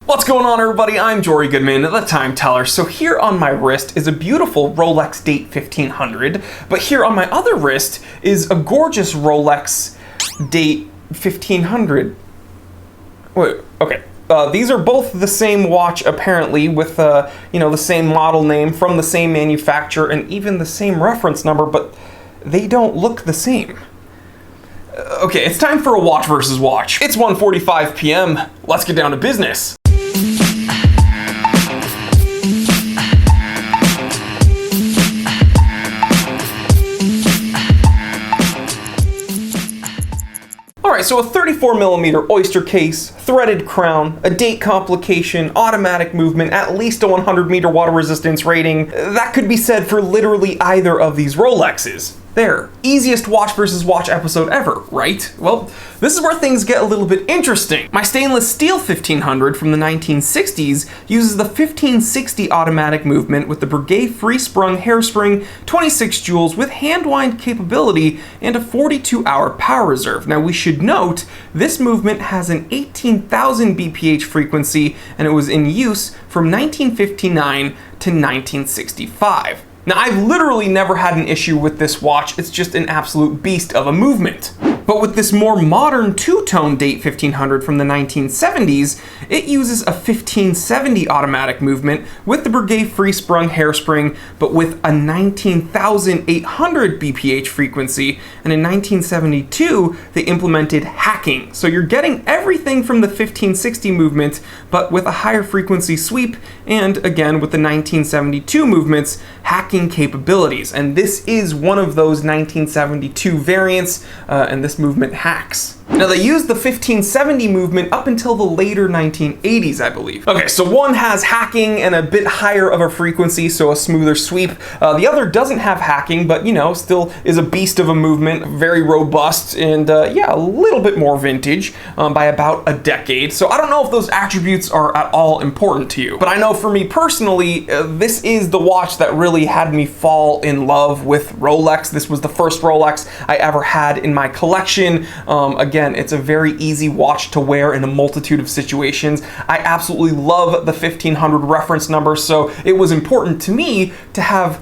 What's going on, everybody? I'm Jory Goodman, the Time Teller. So here on my wrist is a beautiful Rolex Date 1500, but here on my other wrist is a gorgeous Rolex Date 1500. Wait, okay. These are both the same watch, apparently, with the same model name from the same manufacturer and even the same reference number, but they don't look the same. Okay, it's time for a watch versus watch. It's 1:45 p.m. Let's get down to business. Alright, so a 34mm oyster case, threaded crown, a date complication, automatic movement, at least a 100-meter water resistance rating. That could be said for literally either of these Rolexes. There, easiest watch versus watch episode ever, right? Well, this is where things get a little bit interesting. My stainless steel 1500 from the 1960s uses the 1560 automatic movement with the Breguet free-sprung hairspring, 26 joules with hand-wind capability, and a 42-hour power reserve. Now, we should note, this movement has an 18,000 BPH frequency, and it was in use from 1959 to 1965. Now, I've literally never had an issue with this watch. It's just an absolute beast of a movement. But with this more modern two-tone Date 1500 from the 1970s, it uses a 1570 automatic movement with the Breguet free-sprung hairspring, but with a 19,800 BPH frequency, and in 1972, they implemented hacking. So you're getting everything from the 1560 movement, but with a higher frequency sweep, and again, with the 1972 movements, hacking capabilities. And this is one of those 1972 variants, and this movement hacks. Now, they used the 1570 movement up until the later 1980s, I believe. Okay, so one has hacking and a bit higher of a frequency, so a smoother sweep. The other doesn't have hacking, but still is a beast of a movement, very robust, and yeah, a little bit more vintage by about a decade. So I don't know if those attributes are at all important to you, but I know for me personally, this is the watch that really had me fall in love with Rolex. This was the first Rolex I ever had in my collection. Again, it's a very easy watch to wear in a multitude of situations. I absolutely love the 1500 reference number, so it was important to me to have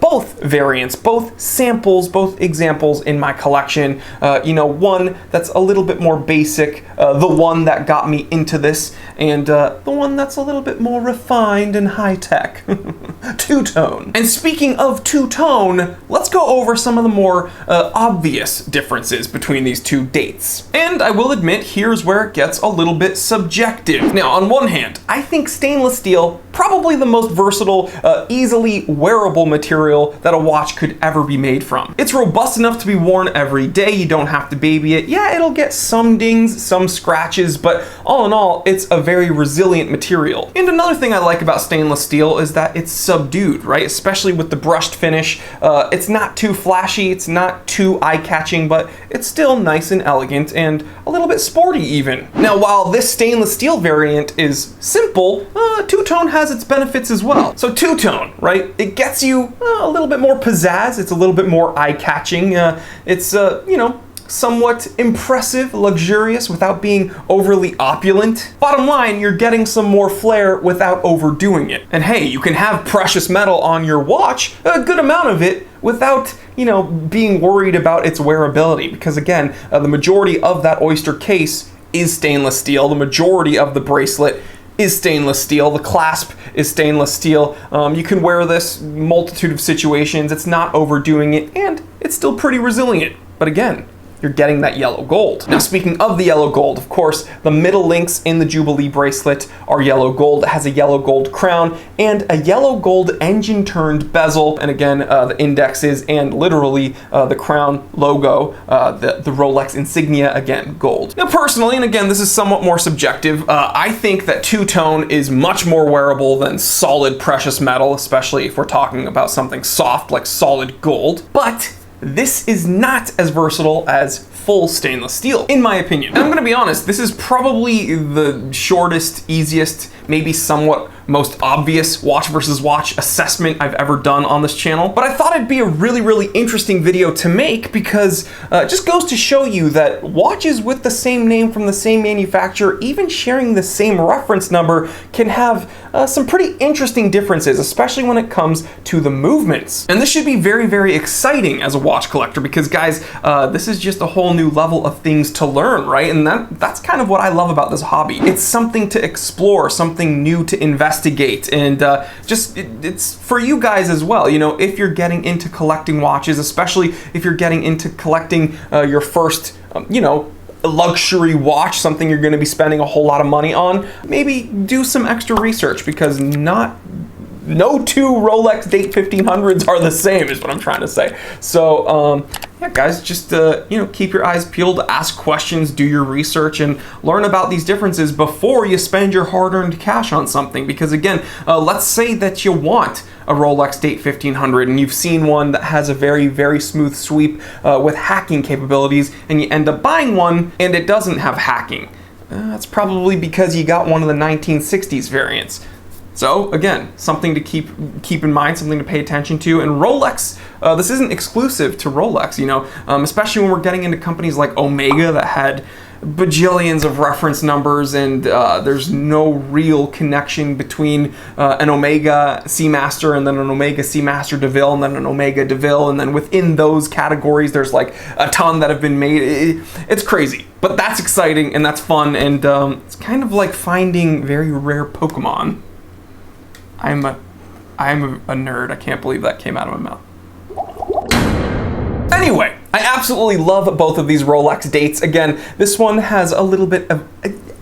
both variants, both samples, both examples in my collection. One that's a little bit more basic, the one that got me into this, and the one that's a little bit more refined and high-tech. Two-tone. And speaking of two-tone, let's go over some of the more obvious differences between these two dates. And I will admit, here's where it gets a little bit subjective. Now, on one hand, I think stainless steel, probably the most versatile, easily wearable material that a watch could ever be made from. It's robust enough to be worn every day, you don't have to baby it. Yeah, it'll get some dings, some scratches, but all in all, it's a very resilient material. And another thing I like about stainless steel is that it's subdued, right? Especially with the brushed finish. It's not too flashy, it's not too eye-catching, but it's still nice and elegant and a little bit sporty even. Now, while this stainless steel variant is simple, two-tone has its benefits as well. So two-tone, right? It gets you a little bit more pizzazz, it's a little bit more eye-catching, it's, somewhat impressive, luxurious without being overly opulent. Bottom line, you're getting some more flair without overdoing it. And hey, you can have precious metal on your watch, a good amount of it, without, being worried about its wearability. Because again, the majority of that oyster case is stainless steel. The majority of the bracelet is stainless steel. The clasp is stainless steel. You can wear this multitude of situations. It's not overdoing it, and it's still pretty resilient. But again, you're getting that yellow gold. Now, speaking of the yellow gold, of course, the middle links in the Jubilee bracelet are yellow gold. It has a yellow gold crown and a yellow gold engine-turned bezel. And again, the indexes and literally the crown logo, the Rolex insignia, again, gold. Now, personally, and again, this is somewhat more subjective, I think that two-tone is much more wearable than solid precious metal, especially if we're talking about something soft like solid gold. But this is not as versatile as full stainless steel, in my opinion. And I'm gonna be honest, this is probably the shortest, easiest, maybe somewhat most obvious watch versus watch assessment I've ever done on this channel. But I thought it'd be a really, really interesting video to make because it just goes to show you that watches with the same name from the same manufacturer, even sharing the same reference number, can have some pretty interesting differences, especially when it comes to the movements. And this should be very, very exciting as a watch collector because, guys, this is just a whole new level of things to learn, right? And that's kind of what I love about this hobby. It's something to explore, something new to investigate, and it's for you guys as well. You know, if you're getting into collecting watches, especially if you're getting into collecting your first, you know, luxury watch, something you're going to be spending a whole lot of money on, maybe do some extra research because no two Rolex Date 1500s are the same, is what I'm trying to say. So yeah, guys, just you know, keep your eyes peeled, ask questions, do your research, and learn about these differences before you spend your hard-earned cash on something. Because again, let's say that you want a Rolex Date 1500 and you've seen one that has a very, very smooth sweep with hacking capabilities, and you end up buying one and it doesn't have hacking. That's probably because you got one of the 1960s variants. So again, something to keep in mind, something to pay attention to. And Rolex, this isn't exclusive to Rolex, you know, especially when we're getting into companies like Omega that had bajillions of reference numbers, and there's no real connection between an Omega Seamaster and then an Omega Seamaster DeVille and then an Omega DeVille, and then within those categories there's like a ton that have been made. It's crazy, but that's exciting and that's fun, and it's kind of like finding very rare Pokemon. I'm a nerd. I can't believe that came out of my mouth. Anyway, I absolutely love both of these Rolex dates. Again, this one has a little bit of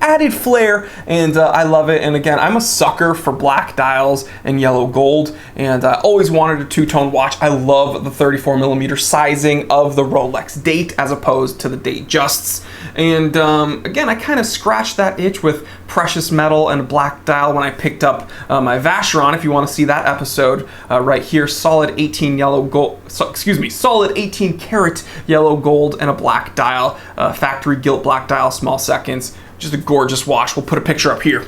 added flair, and I love it. And again, I'm a sucker for black dials and yellow gold, and I always wanted a two-tone watch. I love the 34mm sizing of the Rolex Date as opposed to the Datejusts. And again, I kind of scratched that itch with precious metal and a black dial when I picked up my Vacheron. If you want to see that episode right here, solid 18 yellow gold, solid 18 karat yellow gold and a black dial, factory gilt black dial, small seconds. Just a gorgeous watch. We'll put a picture up here.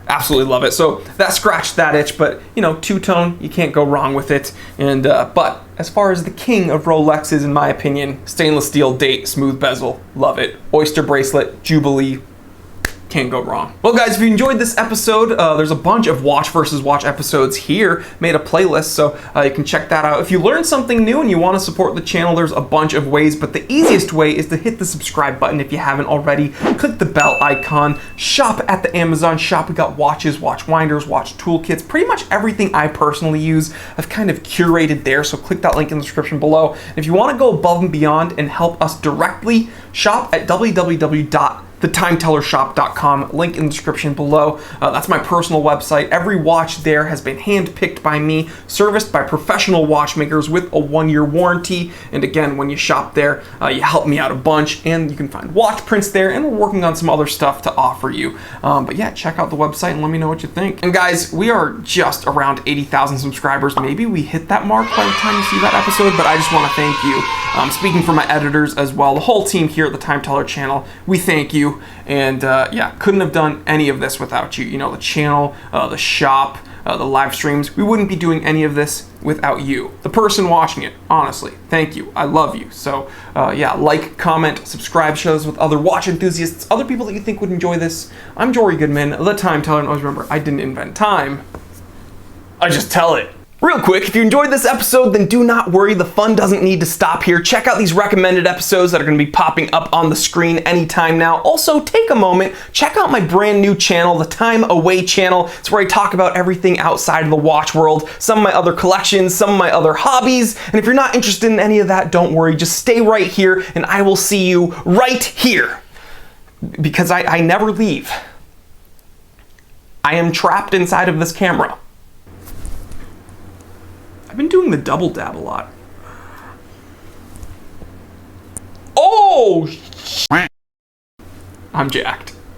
Absolutely love it. So that scratched that itch, but you know, two-tone, you can't go wrong with it. And but as far as the king of Rolexes, in my opinion, stainless steel date, smooth bezel, love it. Oyster bracelet, Jubilee, can't go wrong. Well, guys, if you enjoyed this episode, there's a bunch of watch versus watch episodes here, made a playlist, so you can check that out. If you learned something new and you want to support the channel, there's a bunch of ways, but the easiest way is to hit the subscribe button if you haven't already. Click the bell icon, shop at the Amazon shop. We got watches, watch winders, watch toolkits, pretty much everything I personally use, I've kind of curated there, so click that link in the description below. If you want to go above and beyond and help us directly, shop at www.thetimetellershop.com, link in the description below. That's my personal website. Every watch there has been hand-picked by me, serviced by professional watchmakers with a 1-year warranty. And again, when you shop there, you help me out a bunch, and you can find watch prints there, and we're working on some other stuff to offer you. But yeah, check out the website and let me know what you think. And guys, we are just around 80,000 subscribers. Maybe we hit that mark by the time you see that episode, but I just want to thank you. Speaking for my editors as well, the whole team here at the Time Teller channel, we thank you. And yeah, couldn't have done any of this without you. You know, the channel, the shop, the live streams. We wouldn't be doing any of this without you, the person watching it. Honestly, thank you. I love you. So yeah, like, comment, subscribe, share this with other watch enthusiasts, other people that you think would enjoy this. I'm Jory Goodman, the Time Teller, and always remember, I didn't invent time. I just tell it. Real quick, if you enjoyed this episode, then do not worry, the fun doesn't need to stop here. Check out these recommended episodes that are going to be popping up on the screen anytime now. Also, take a moment, check out my brand new channel, the Time Away channel. It's where I talk about everything outside of the watch world, some of my other collections, some of my other hobbies. And if you're not interested in any of that, don't worry, just stay right here and I will see you right here. Because I never leave. I am trapped inside of this camera. I've been doing the double dab a lot. Oh! I'm jacked.